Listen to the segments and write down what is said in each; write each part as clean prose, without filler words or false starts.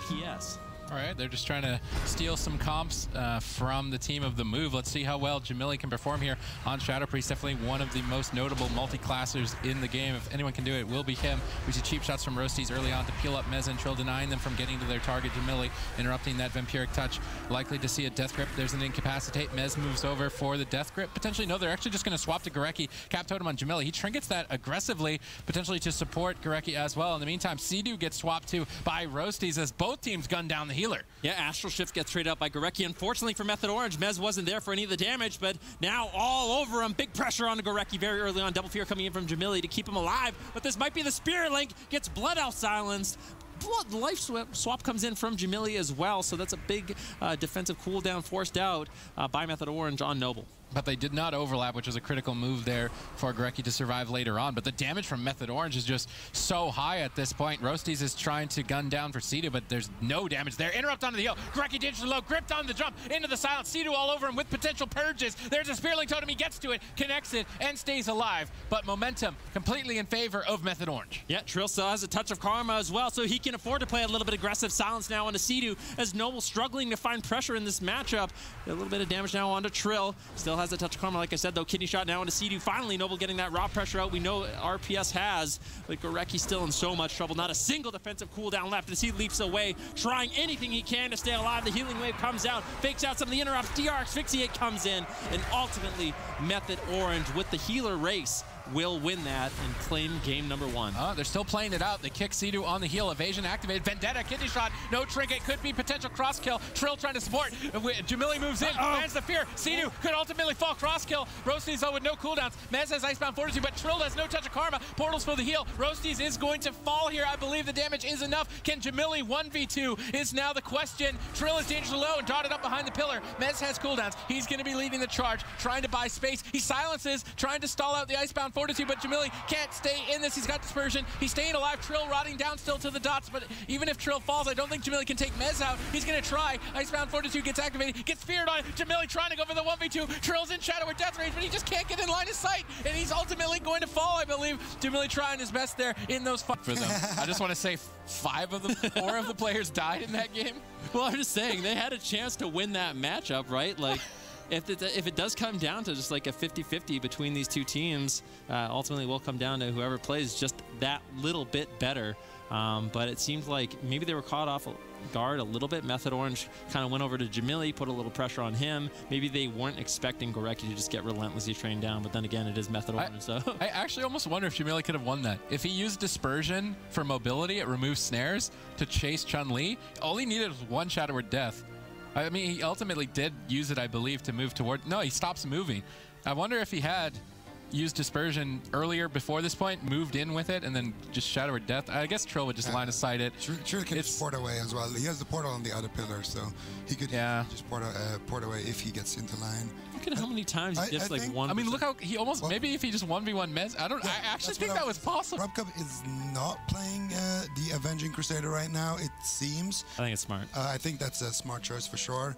PS. All right, they're just trying to steal some comps from the team of the move. Let's see how well Jamili can perform here on Shadow Priest. Definitely one of the most notable multi-classers in the game. If anyone can do it, it will be him. We see cheap shots from Roasties early on to peel up Mez and Trill, denying them from getting to their target. Jamili interrupting that Vampiric touch. Likely to see a Death Grip. There's an Incapacitate. Mez moves over for the Death Grip. Potentially, no, they're actually just going to swap to Gorecki. Cap Totem on Jamili. He trinkets that aggressively, potentially to support Gorecki as well. In the meantime, Sea-Doo gets swapped to by Roasties as both teams gun down the healer. Yeah, Astral Shift gets traded up by Gorecki. Unfortunately for Method Orange, Mez wasn't there for any of the damage, but now all over him. Big pressure on Gorecki very early on. Double Fear coming in from Jamili to keep him alive, but this might be the Spirit Link. Gets Blood Elf silenced. Life swap comes in from Jamili as well, so that's a big defensive cooldown forced out by Method Orange on Noble. But they did not overlap, which was a critical move there for Gorecki to survive later on. But the damage from Method Orange is just so high at this point. Roasties is trying to gun down for Sea-Doo, but there's no damage there. Interrupt onto the hill. Gorecki dangerously low, gripped on the jump into the silence. Sea-Doo all over him with potential purges. There's a Spirit Link Totem. He gets to it, connects it, and stays alive. But momentum completely in favor of Method Orange. Yeah, Trill still has a touch of karma as well, so he can afford to play a little bit aggressive silence now onto Sea-Doo, as Noble struggling to find pressure in this matchup. A little bit of damage now onto Trill. Still has a touch of karma, like I said, though. Kidney shot now into Sea-Doo. Finally, Noble getting that raw pressure out. We know RPS has, but Gorecki still in so much trouble. Not a single defensive cooldown left as he leaps away, trying anything he can to stay alive. The healing wave comes out, fakes out some of the interrupts. DR Asphyxiate comes in, and ultimately, Method Orange with the healer race will win that and claim game number 1. They're still playing it out. They kick Sea-Doo on the heel. Evasion activated. Vendetta, kidney shot. No trinket. Could be potential cross kill. Trill trying to support. Jamili moves in. Lands the fear. Sea-Doo could ultimately fall cross kill. Roasties though with no cooldowns. Mez has Icebound Fortitude, but Trill has no touch of karma. Portals for the heal. Roasties is going to fall here. I believe the damage is enough. Can Jamili 1v2 is now the question. Trill is dangerously low and dotted up behind the pillar. Mez has cooldowns. He's going to be leading the charge, trying to buy space. He silences, trying to stall out the Icebound Fortitude, but Jamili can't stay in this. He's got dispersion. He's staying alive. Trill rotting down still to the dots, but even if Trill falls, I don't think Jamili can take Mez out. He's going to try. Icebound Fortitude gets activated, gets feared on. Jamili trying to go for the 1v2. Trill's in Shadow or Death Range, but he just can't get in line of sight, and he's ultimately going to fall, I believe. Jamili trying his best there in those fights for them. I just want to say 4 of the players died in that game. Well, I'm just saying, they had a chance to win that matchup, right? Like, if it does come down to just like a 50-50 between these two teams, ultimately will come down to whoever plays just that little bit better. But it seems like maybe they were caught off guard a little bit. Method Orange kind of went over to Jamili, put a little pressure on him. Maybe they weren't expecting Gorecki to just get relentlessly trained down, but then again, it is Method Orange. So I actually almost wonder if Jamili could have won that. If he used Dispersion for mobility, it removes snares to chase Chun-Li. All he needed was 1 Shadow or Death. I mean, he ultimately did use it, I believe, to move toward... No, he stops moving. I wonder if he had used Dispersion earlier before this point, moved in with it, and then just Shadow or Death. I guess Trill would just line of sight it. Trill can just port away as well. He has the portal on the other pillar, so he could just port away if he gets into line. Look at how many times he gets like 1%. I mean, look how he almost... maybe if he just 1v1 Mez... I actually think that was possible. Rob Cup is not playing the Avenging Crusader right now, it seems. I think it's smart. I think that's a smart choice for sure.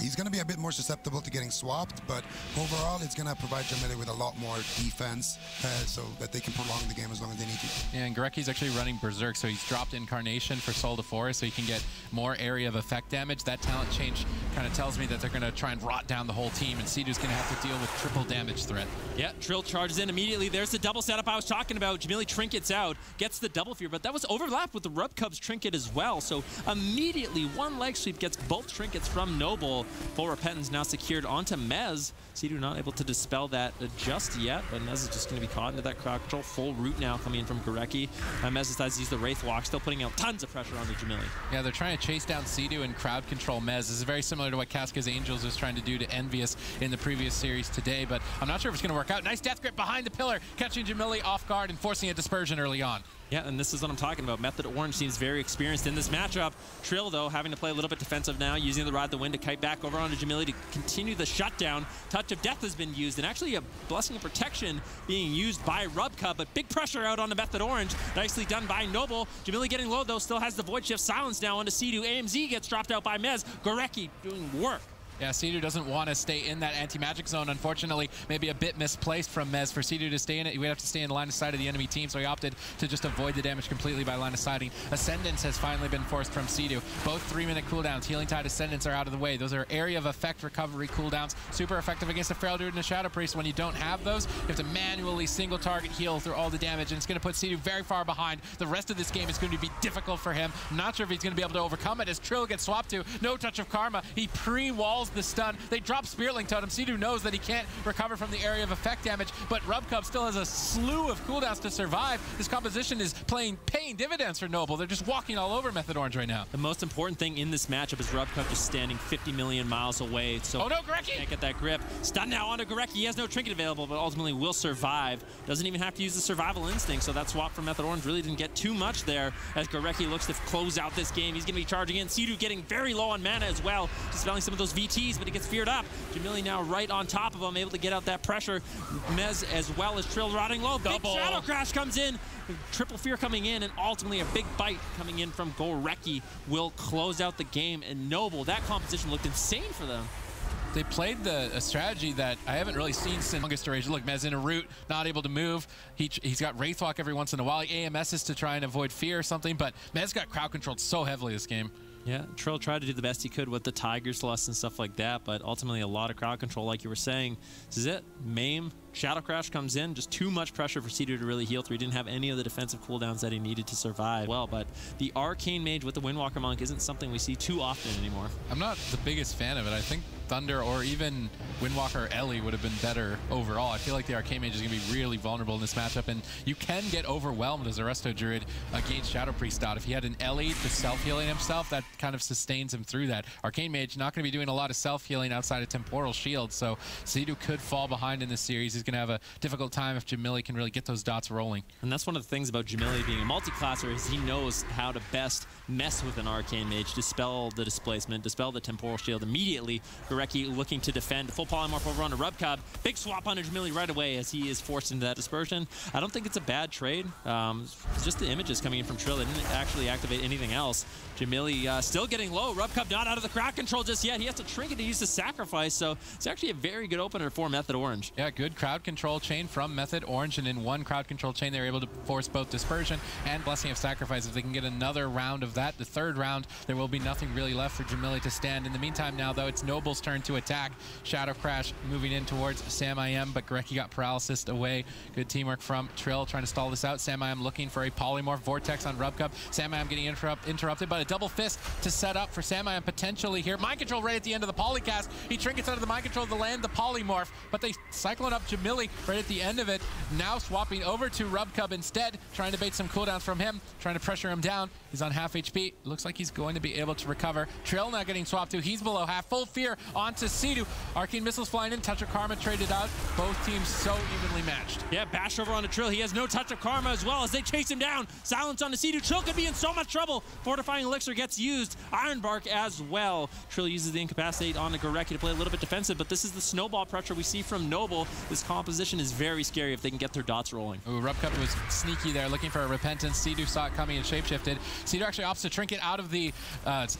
He's going to be a bit more susceptible to getting swapped, but overall it's going to provide Jamili with a lot more defense so that they can prolong the game as long as they need to. Yeah, and Gorecki's actually running Berserk, so he's dropped Incarnation for Soul to Forest so he can get more area of effect damage. That talent change kind of tells me that they're going to try and rot down the whole team, and Sea-Doo's going to have to deal with triple damage threat. Yeah, Trill charges in immediately. There's the double setup I was talking about. Jamili trinkets out, gets the double fear, but that was overlapped with the Rub Cub's trinket as well, so immediately 1 leg sweep gets both trinkets from Noble. Full Repentance now secured onto Mez. Sea-Doo not able to dispel that just yet, but Mez is just going to be caught into that crowd control. Full root now coming in from Gorecki. Mez decides to use the Wraith Walk, still putting out tons of pressure onto Jamili. Yeah, they're trying to chase down Sea-Doo and crowd control Mez. This is very similar to what Casca's Angels was trying to do to Envious in the previous series today, but I'm not sure if it's going to work out. Nice Death Grip behind the pillar, catching Jamili off guard and forcing a dispersion early on. Yeah, and this is what I'm talking about. Method Orange seems very experienced in this matchup. Trill, though, having to play a little bit defensive now, using the Ride the Wind to kite back over onto Jamili to continue the shutdown. Touch of Death has been used, and actually a Blessing of Protection being used by Rub Cub, but big pressure out onto Method Orange. Nicely done by Noble. Jamili getting low, though, still has the Void Shift silence now onto Sea-Doo. AMZ gets dropped out by Mez. Gorecki doing work. Yeah, Sea-Doo doesn't want to stay in that anti-magic zone. Unfortunately, maybe a bit misplaced from Mez for Sea-Doo to stay in it. He would have to stay in line of sight of the enemy team, so he opted to just avoid the damage completely by line of sighting. Ascendance has finally been forced from Sea-Doo. Both 3-minute cooldowns. Healing Tide Ascendance are out of the way. Those are area of effect recovery cooldowns. Super effective against a Feral Druid and a Shadow Priest. When you don't have those, you have to manually single target heal through all the damage, and it's going to put Sea-Doo very far behind. The rest of this game is going to be difficult for him. I'm not sure if he's going to be able to overcome it as Trill gets swapped to. No touch of Karma. He pre-walls the stun. They drop Spearling Totem. Sea-Doo knows that he can't recover from the area of effect damage, but Rubcub still has a slew of cooldowns to survive. This composition is paying dividends for Noble. They're just walking all over Method Orange right now. The most important thing in this matchup is Rubcub just standing 50 million miles away. So oh no, Gorecki! Can't get that grip. Stun now onto Gorecki. He has no trinket available, but ultimately will survive. Doesn't even have to use the survival instinct, so that swap from Method Orange really didn't get too much there as Gorecki looks to close out this game. He's going to be charging in. Sea-Doo getting very low on mana as well, dispelling some of those VTs, but he gets feared up. Jamili now right on top of him, able to get out that pressure. Mez as well as Trill rotting low. Big Shadow Crash comes in. Triple Fear coming in, and ultimately a big bite coming in from Gorecki will close out the game. And Noble, that composition looked insane for them. They played a strategy that I haven't really seen since longest duration. Look, Mez in a root, not able to move. He's got Wraithwalk every once in a while. He AMSs to try and avoid fear or something, but Mez got crowd controlled so heavily this game. Yeah, Trill tried to do the best he could with the Tiger's Lust and stuff like that, but ultimately a lot of crowd control, like you were saying. This is it. Maim, Shadow Crash comes in, just too much pressure for Sea-Doo to really heal through. He didn't have any of the defensive cooldowns that he needed to survive well, but the Arcane Mage with the Windwalker Monk isn't something we see too often anymore. I'm not the biggest fan of it. I think Thunder or even Windwalker Ellie would have been better overall. I feel like the Arcane Mage is going to be really vulnerable in this matchup, and you can get overwhelmed as a Resto Druid against Shadow Priest out. If he had an Ellie to self-healing himself, that kind of sustains him through that. Arcane Mage not going to be doing a lot of self-healing outside of Temporal Shield, so Sea-Doo could fall behind in this series. He's going to have a difficult time if Jamili can really get those dots rolling. And that's one of the things about Jamili being a multi-classer is he knows how to best mess with an Arcane Mage, dispel the displacement, dispel the Temporal Shield immediately. Gorecki looking to defend. Full polymorph over onto Rubcub. Big swap onto Jamili right away as he is forced into that dispersion. I don't think it's a bad trade. Just the images coming in from Trill. They didn't actually activate anything else. Jamili still getting low. Rubcub not out of the crowd control just yet. He has to trinket to use the sacrifice, so it's actually a very good opener for Method Orange. Yeah, good crowd control chain from Method Orange, and in one crowd control chain, they're able to force both Dispersion and Blessing of Sacrifice. If they can get another round of that, the third round, there will be nothing really left for Jamili to stand. In the meantime now, though, it's Noble's turn to attack. Shadow Crash moving in towards Sam IM, but Gorecki got paralysis away. Good teamwork from Trill trying to stall this out. Sam IM looking for a polymorph vortex on Rubcub. Sam IM getting interrupted, but a double fist to set up for Sam IM potentially here. Mind control right at the end of the polycast. He trinkets out of the mind control to land the polymorph, but they cyclone up Jamili right at the end of it. Now swapping over to Rubcub instead, trying to bait some cooldowns from him, trying to pressure him down. He's on half HP. Looks like he's going to be able to recover. Trill now getting swapped to. He's below half. Full fear onto Sea-Doo. Arcane Missiles flying in. Touch of Karma traded out. Both teams so evenly matched. Yeah, bash over onto Trill. He has no Touch of Karma as well as they chase him down. Silence onto Sea-Doo. Trill could be in so much trouble. Fortifying Elixir gets used. Iron Bark as well. Trill uses the Incapacitate onto Gorecki to play a little bit defensive, but this is the snowball pressure we see from Noble. This composition is very scary if they can get their dots rolling. Ooh, Rubcub was sneaky there, looking for a Repentance. Sea-Doo saw it coming and shapeshifted. Sea-Doo actually opts to trinket out of the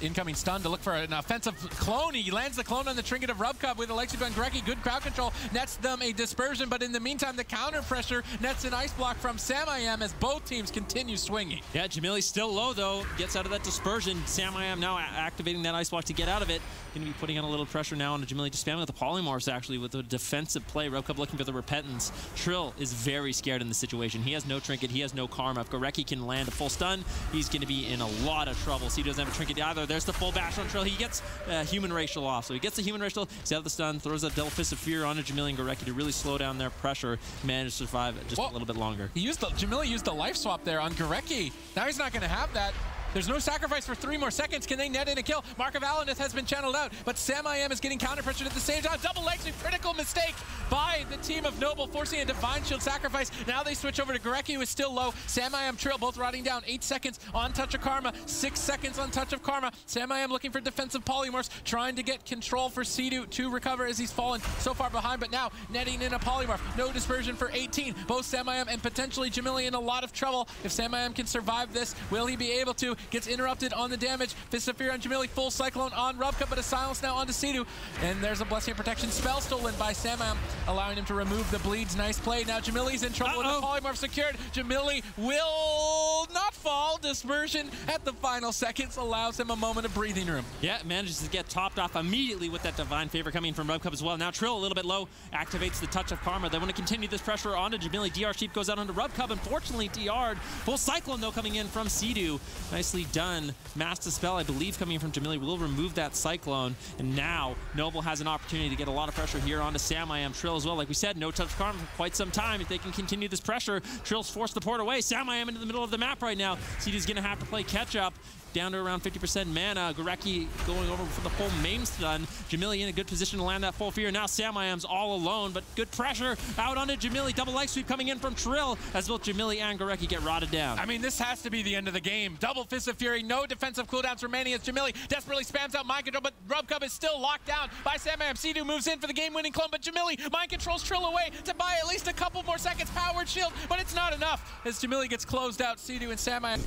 incoming stun to look for an offensive clone. He lands the clone on the trinket of Rubcub with Elixir and Gorecki. Good crowd control, nets them a dispersion, but in the meantime, the counter pressure nets an ice block from Sam IM as both teams continue swinging. Yeah, Jamili's still low though, gets out of that dispersion. Sam IM now activating that ice block to get out of it. Going to be putting on a little pressure now on Jamili, just spamming with the polymorphs actually with a defensive play. Rubcub looking for the Repentance. Trill is very scared in this situation. He has no trinket, he has no karma. If Gorecki can land a full stun, he's going to be in a lot of trouble. So he doesn't have a trinket either. There's the full bash on Trill. He gets human racial off. So he gets the human racial, he's out of the stun, throws a double fist of fear onto Jamili and Gorecki to really slow down their pressure, manage to survive just a little bit longer. Jamili used the life swap there on Gorecki. Now he's not going to have that. There's no sacrifice for 3 more seconds. Can they net in a kill? Mark of Alanith has been channeled out, but Sam IM is getting counter pressured at the same time. Double legs, a critical mistake by the team of Noble, forcing a Divine Shield sacrifice. Now they switch over to Gorecki, who is still low. Sam IM, Trill, both rotting down. 8 seconds on Touch of Karma, 6 seconds on Touch of Karma. Sam IM looking for defensive polymorphs, trying to get control for Sea-Doo to recover as he's fallen so far behind, but now netting in a polymorph. No dispersion for 18. Both Sam IM and potentially Jamili in a lot of trouble. If Sam IM can survive this, will he be able to? gets interrupted on the damage. Fist of Fury on Jamili, full Cyclone on Rubka, but a silence now onto Sidu. And there's a Blessing of Protection spell stolen by Samam, allowing him to remove the bleeds. Nice play. Now Jamili's in trouble with the Polymorph secured. Jamili will not fall. Dispersion at the final seconds allows him a moment of breathing room. Yeah, manages to get topped off immediately with that Divine Favor coming from Rubcup as well. Now Trill a little bit low, activates the Touch of Karma. They want to continue this pressure onto Jamili. DR Sheep goes out onto Rubcup, unfortunately DR'd. Full Cyclone though coming in from Sidu. Nicely done. Master Spell, I believe, coming from Jamili will remove that Cyclone. And now Noble has an opportunity to get a lot of pressure here onto Samayam. Trill as well. Like we said, no Touch of Karma for quite some time. If they can continue this pressure, Trill's forced the port away. Samayam into the middle of the map right now. Sidu's going to have to play catch up. Down to around 50% mana. Gorecki going over for the full main stun. Jamili in a good position to land that full fear. Now Samayam's all alone, but good pressure out onto Jamili. Double leg sweep coming in from Trill as both Jamili and Gorecki get rotted down. I mean, this has to be the end of the game. Double Fist of Fury, no defensive cooldowns remaining as Jamili desperately spams out Mind Control, but Rubcup is still locked down by Samayam. Sidu moves in for the game-winning clone, but Jamili Mind Controls Trill away to buy at least a couple more seconds. Powered shield, but it's not enough as Jamili gets closed out. Sidu and Samayam.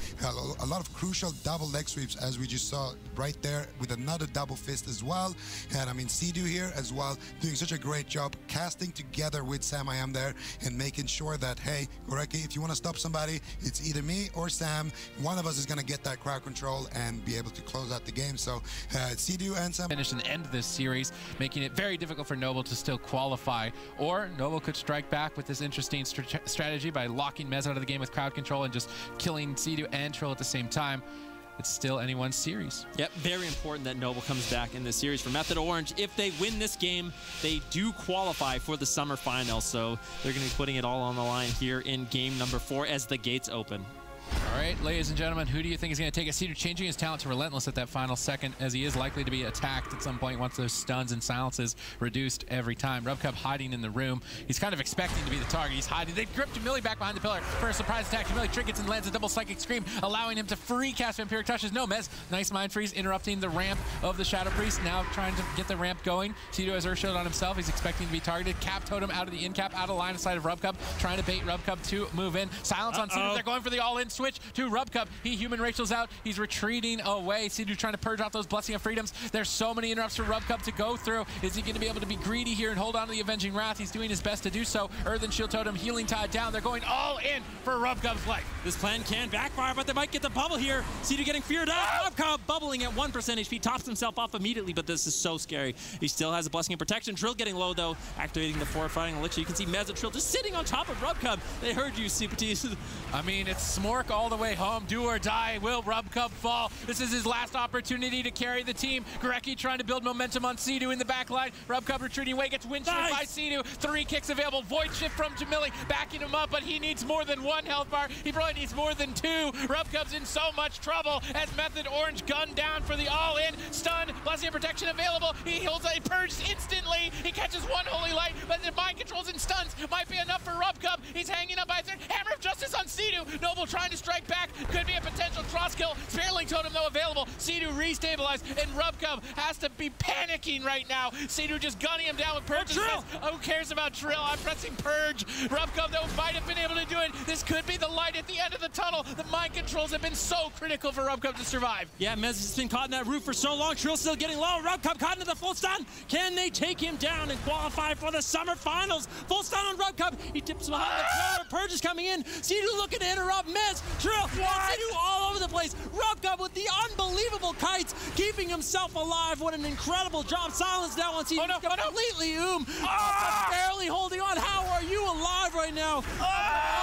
A lot of crucial double leg sweeps, as we just saw right there, with another double fist as well. And I mean, Sidu here as well, doing such a great job casting together with Samayam there and making sure that, hey, Gorecki, if you want to stop somebody, it's either me or Sam. One of us is going to get that crowd control and be able to close out the game. So Sidu and Sam finish and end this series, making it very difficult for Noble to still qualify. Or Noble could strike back with this interesting strategy by locking Mez out of the game with crowd control and just killing Sidu and Trill at the same time. It's still anyone's series. Yep, very important that Noble comes back in this series. For Method Orange, if they win this game, they do qualify for the summer final. So they're going to be putting it all on the line here in game number 4 as the gates open. All right, ladies and gentlemen, who do you think is going to take it? Sidu changing his talent to Relentless at that final second, as he is likely to be attacked at some point once those stuns and silences reduced every time. Rubcup hiding in the room. He's kind of expecting to be the target. He's hiding. They grip Jamili back behind the pillar for a surprise attack. Jamili triggers and lands a double Psychic Scream, allowing him to free cast Vampiric Touches. No, Mez, nice Mind Freeze, interrupting the ramp of the Shadow Priest, now trying to get the ramp going. Sidu has Earth Shield on himself. He's expecting to be targeted. Cap Totem out of the in-cap, out of line of sight of Rubcup, trying to bait Rubcup to move in. Silence on Sidu. They're going for the all-in switch to Rubcup. He human Rachel's out. He's retreating away. Sidu trying to purge off those Blessing of Freedoms. There's so many interrupts for Rubcup to go through. Is he going to be able to be greedy here and hold on to the Avenging Wrath? He's doing his best to do so. Earth and Shield Totem, Healing Tide down. They're going all in for Rubcup's life. This plan can backfire, but they might get the bubble here. Sidu getting feared out. Rubcup bubbling at 1% HP. Tops himself off immediately, but this is so scary. He still has a Blessing of Protection. Trill getting low, though, activating the Fortifying Elixir. You can see Mez and Trill just sitting on top of Rubcup. They heard you, Super T's. I mean, it's Smork all the way home. Do or die. Will Rubcup fall? This is his last opportunity to carry the team. Gorecki trying to build momentum on Sidu in the back line. Rubcup retreating away, gets wind shift by Sidu. 3 kicks available. Void shift from Jamili, backing him up, but he needs more than 1 health bar. He probably needs more than 2. Rubcup's in so much trouble as Method Orange gunned down for the all-in. Stun, Blessing of Protection available. He holds a purge instantly. He catches 1 Holy Light, but the Mind Controls and stuns might be enough for Rubcup. He's hanging up by a third. Hammer of Justice on Sidu. Noble trying to strike back. Could be a potential cross kill. Spearling Totem though available. Sidu restabilized, and Rubcup has to be panicking right now. Sidu just gunning him down with Purge. Who cares about Trill? I'm pressing Purge. Rubcup though might have been able to do it. This could be the light at the end of the tunnel. The Mind Controls have been so critical for Rubcup to survive. Yeah, Mez has been caught in that roof for so long. Trill still getting low. Rubcup caught into the full stun. Can they take him down and qualify for the summer finals? Full stun on Rubcup. He tips behind the pillar. Purge is coming in. Sidu looking to interrupt Mez. Trill. Sidu all over the place. Rubcup with the unbelievable kites, keeping himself alive. What an incredible job. Silence now on Sidu. Completely barely holding on. How are you alive right now?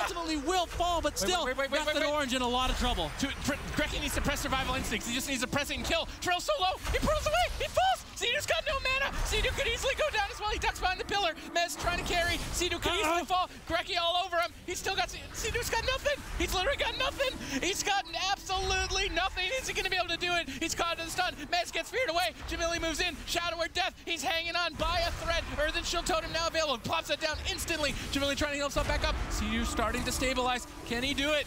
Ultimately will fall, but still, Method Orange in a lot of trouble. Gorecki needs to press Survival Instincts. He just needs to press it and kill. Trill so low. He pulls away. He falls. Sidu's got no mana. Sidu could easily go down as well. He ducks behind the pillar. Mez trying to carry. Sidu could easily fall. Gorecki all over him. He's still got... Sidu's got nothing. He's literally got nothing. He's got absolutely nothing. Is he going to be able to do it? He's caught in the stun. Mez gets feared away. Jamili moves in. Shadow or Death. He's hanging on by a thread. Earth and Shield Totem now available. Plops it down instantly. Jamili trying to heal himself back up. Sidu starting to stabilize. Can he do it?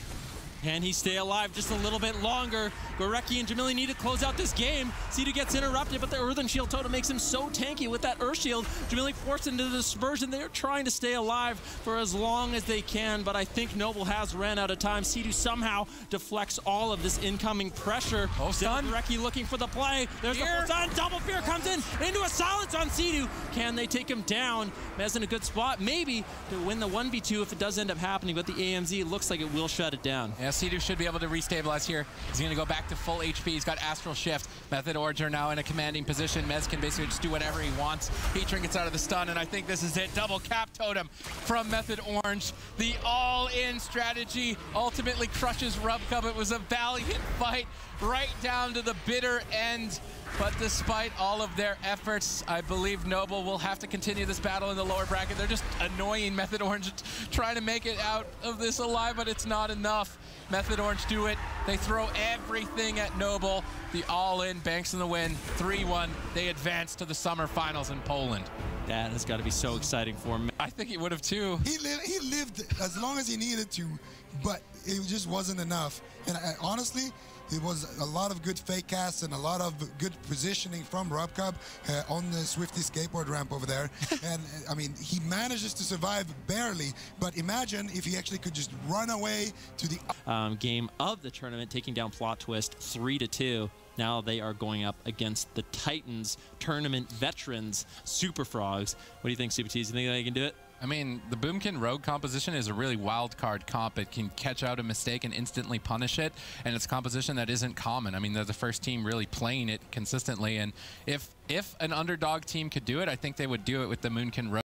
Can he stay alive just a little bit longer? Gorecki and Jamili need to close out this game. Sidu gets interrupted, but the Earthen Shield totem makes him so tanky with that Earth Shield. Jamili forced into the dispersion. They're trying to stay alive for as long as they can, but I think Noble has ran out of time. Sidu somehow deflects all of this incoming pressure. Oh, stun. Gorecki looking for the play. There's the full stun. Double Fear comes in into a silence on Sidu. Can they take him down? Mez in a good spot, maybe, to win the 1v2 if it does end up happening, but the AMZ looks like it will shut it down. Yeah, Sidu should be able to restabilize here. He's going to go back to full HP. He's got Astral Shift. Method Orange are now in a commanding position. Mez can basically just do whatever he wants. Heat Trinkets out of the stun, and I think this is it. Double cap totem from Method Orange. The all-in strategy ultimately crushes Rub Cup. It was a valiant fight right down to the bitter end. But despite all of their efforts, I believe Noble will have to continue this battle in the lower bracket. They're just annoying Method Orange, trying to make it out of this alive, but it's not enough. Method Orange do it. They throw everything at Noble. The all-in banks in the win, 3-1. They advance to the summer finals in Poland. That has got to be so exciting for him. I think he would have too. He lived as long as he needed to, but it just wasn't enough. And honestly, it was a lot of good fake casts and a lot of good positioning from Rubcub on the Swifty skateboard ramp over there. And I mean, he manages to survive barely, but imagine if he actually could just run away to the game of the tournament, taking down Plot Twist 3-2. Now they are going up against the Titans tournament veterans, Super Frogs. What do you think, Super T's? You think they can do it? I mean, the Boomkin Rogue composition is a really wild card comp. It can catch out a mistake and instantly punish it, and it's a composition that isn't common. I mean, they're the first team really playing it consistently, and if an underdog team could do it, I think they would do it with the Moonkin Rogue.